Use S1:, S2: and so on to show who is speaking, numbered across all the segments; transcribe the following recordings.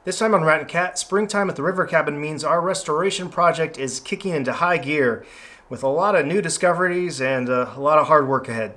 S1: This time on Rat and Cat, springtime at the river cabin means our restoration project is kicking into high gear with a lot of new discoveries and a lot of hard work ahead.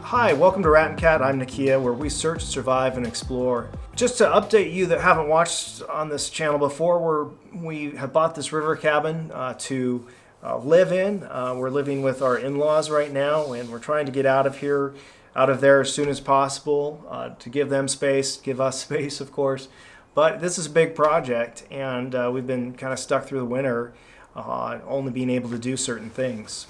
S1: Hi, welcome to Rat and Cat. I'm Nikia, where we search, survive, and explore. Just to update you that haven't watched on this channel before, we have bought this river cabin to live in. We're living with our in-laws right now, and we're trying to get out of there as soon as possible to give them space, give us space, of course. But this is a big project, and we've been kind of stuck through the winter, only being able to do certain things.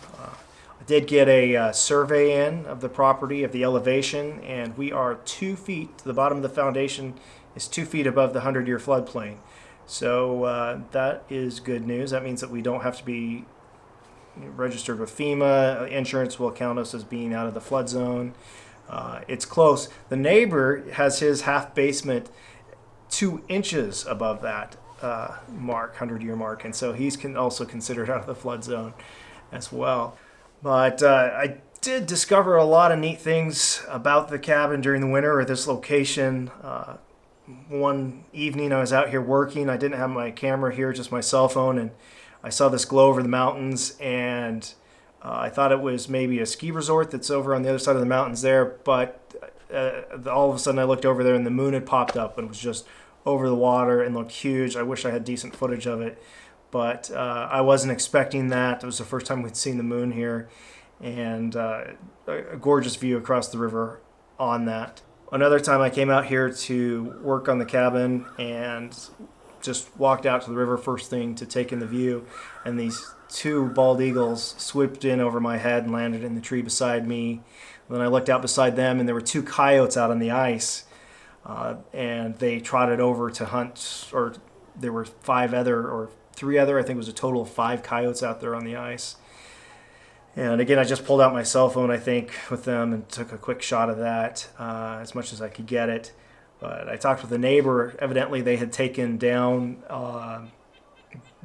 S1: I did get a survey in of the property, of the elevation, and we are 2 feet, the bottom of the foundation is 2 feet above the 100-year floodplain. So that is good news. That means that we don't have to be registered with FEMA. Insurance will count us as being out of the flood zone. It's close. The neighbor has his half basement 2 inches above that mark, 100-year mark, and so he's also considered out of the flood zone as well. But I did discover a lot of neat things about the cabin during the winter, or this location. One evening I was out here working. I didn't have my camera here, just my cell phone, and I saw this glow over the mountains, and I thought it was maybe a ski resort that's over on the other side of the mountains there, but all of a sudden I looked over there and the moon had popped up and was just over the water and looked huge. I wish I had decent footage of it. But I wasn't expecting that. It was the first time we'd seen the moon here, and a gorgeous view across the river on that. Another time I came out here to work on the cabin and just walked out to the river first thing to take in the view, and these 2 bald eagles swooped in over my head and landed in the tree beside me. And then I looked out beside them, and there were 2 coyotes out on the ice, and they trotted over to hunt, or there were 3 other, I think it was a total of 5 coyotes out there on the ice. And again, I just pulled out my cell phone, I think, with them and took a quick shot of that as much as I could get it. But I talked with a neighbor. Evidently, they had taken down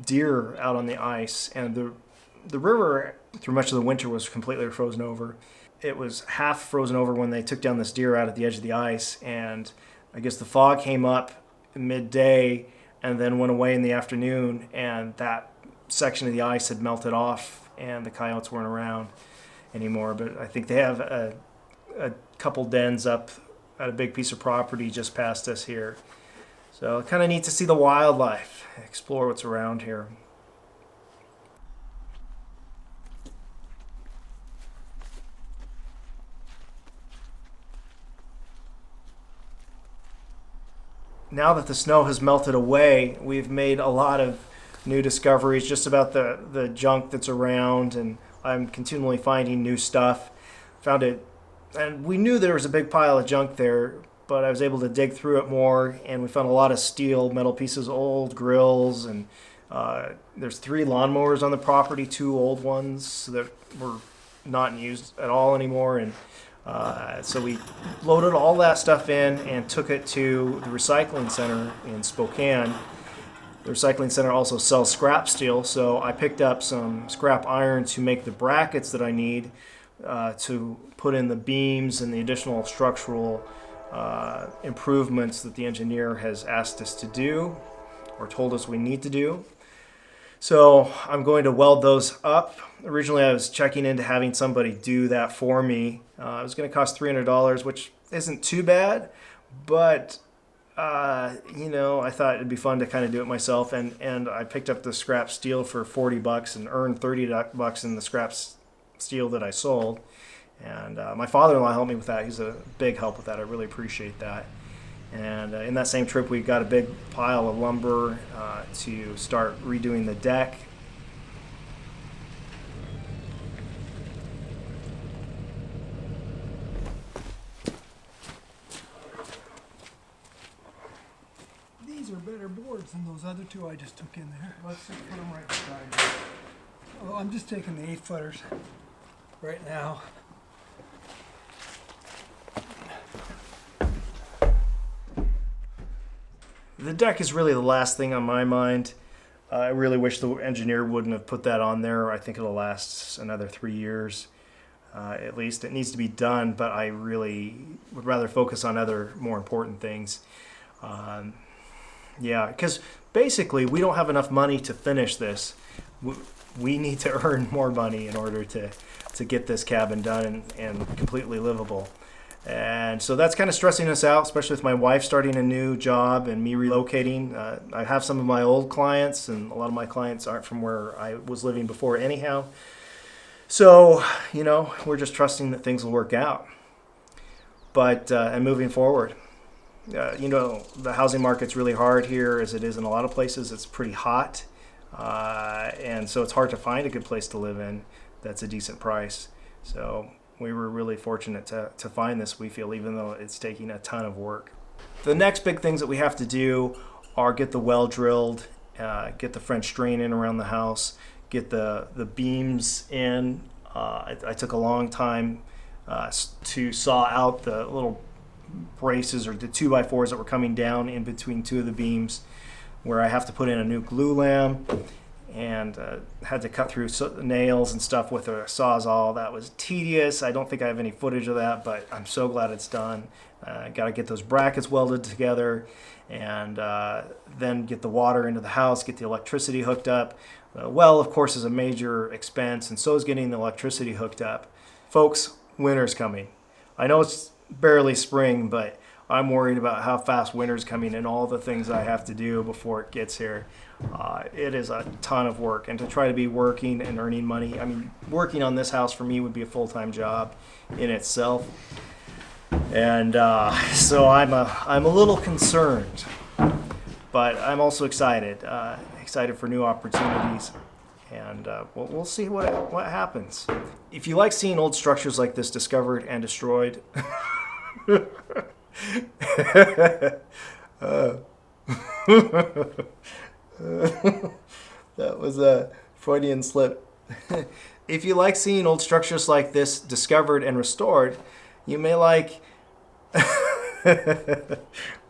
S1: deer out on the ice, and the river through much of the winter was completely frozen over. It was half frozen over when they took down this deer out at the edge of the ice, and I guess the fog came up midday and then went away in the afternoon, and that section of the ice had melted off and the coyotes weren't around anymore. But I think they have a couple dens up at a big piece of property just past us here. So kind of neat to see the wildlife, explore what's around here. Now that the snow has melted away, we've made a lot of new discoveries just about the junk that's around, and I'm continually finding new stuff. Found it, and we knew there was a big pile of junk there, but I was able to dig through it more, and we found a lot of steel, metal pieces, old grills, and there's 3 lawnmowers on the property, 2 old ones that were not in use at all anymore, and so we loaded all that stuff in and took it to the recycling center in Spokane. The recycling center also sells scrap steel, so I picked up some scrap iron to make the brackets that I need to put in the beams and the additional structural improvements that the engineer has asked us to do or told us we need to do. So I'm going to weld those up. Originally I was checking into having somebody do that for me. It was going to cost $300, which isn't too bad, but I thought it'd be fun to kind of do it myself, and I picked up the scrap steel for $40 and earned $30 in the scrap steel that I sold. And my father-in-law helped me with that. He's a big help with that. I really appreciate that. And in that same trip, we got a big pile of lumber to start redoing the deck.
S2: boards, and those other two I just took in there.
S1: Let's just put them right beside you.
S2: Oh, I'm just taking the 8-footers right now.
S1: The deck is really the last thing on my mind. I really wish the engineer wouldn't have put that on there. I think it'll last another 3 years. At least it needs to be done, but I really would rather focus on other more important things. Yeah, because basically we don't have enough money to finish this. We need to earn more money in order to get this cabin done and completely livable. And so that's kind of stressing us out, especially with my wife starting a new job and me relocating. I have some of my old clients, and a lot of my clients aren't from where I was living before anyhow. So, you know, we're just trusting that things will work out. But, and moving forward, you know, the housing market's really hard here, as it is in a lot of places. It's pretty hot. And so it's hard to find a good place to live in that's a decent price. So we were really fortunate to find this, we feel, even though it's taking a ton of work. The next big things that we have to do are get the well drilled, get the French drain in around the house, get the beams in. I took a long time to saw out the little braces or the 2x4s that were coming down in between two of the beams, where I have to put in a new glue lam, and had to cut through nails and stuff with a Sawzall. That was tedious. I don't think I have any footage of that, but I'm so glad it's done. Got to get those brackets welded together, and then get the water into the house, get the electricity hooked up. Well, of course, is a major expense, and so is getting the electricity hooked up. Folks, winter's coming. I know it's barely spring, but I'm worried about how fast winter's coming and all the things I have to do before it gets here. It is a ton of work, and to try to be working and earning money. I mean, working on this house for me would be a full-time job in itself. And so I'm a little concerned, but I'm also excited for new opportunities, and we'll see what happens. If you like seeing old structures like this discovered and destroyed, that was a Freudian slip. If you like seeing old structures like this discovered and restored, you may like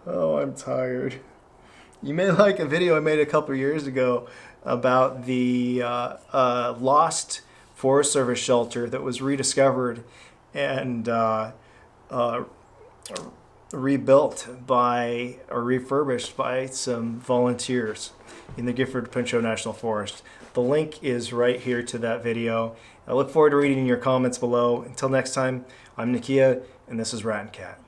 S1: oh, I'm tired. You may like a video I made a couple years ago about the lost Forest Service shelter that was rediscovered and rebuilt by or refurbished by some volunteers in the Gifford Pinchot National Forest. The link is right here to that video. I look forward to reading your comments below. Until next time, I'm Nikia, and this is Rat and Cat.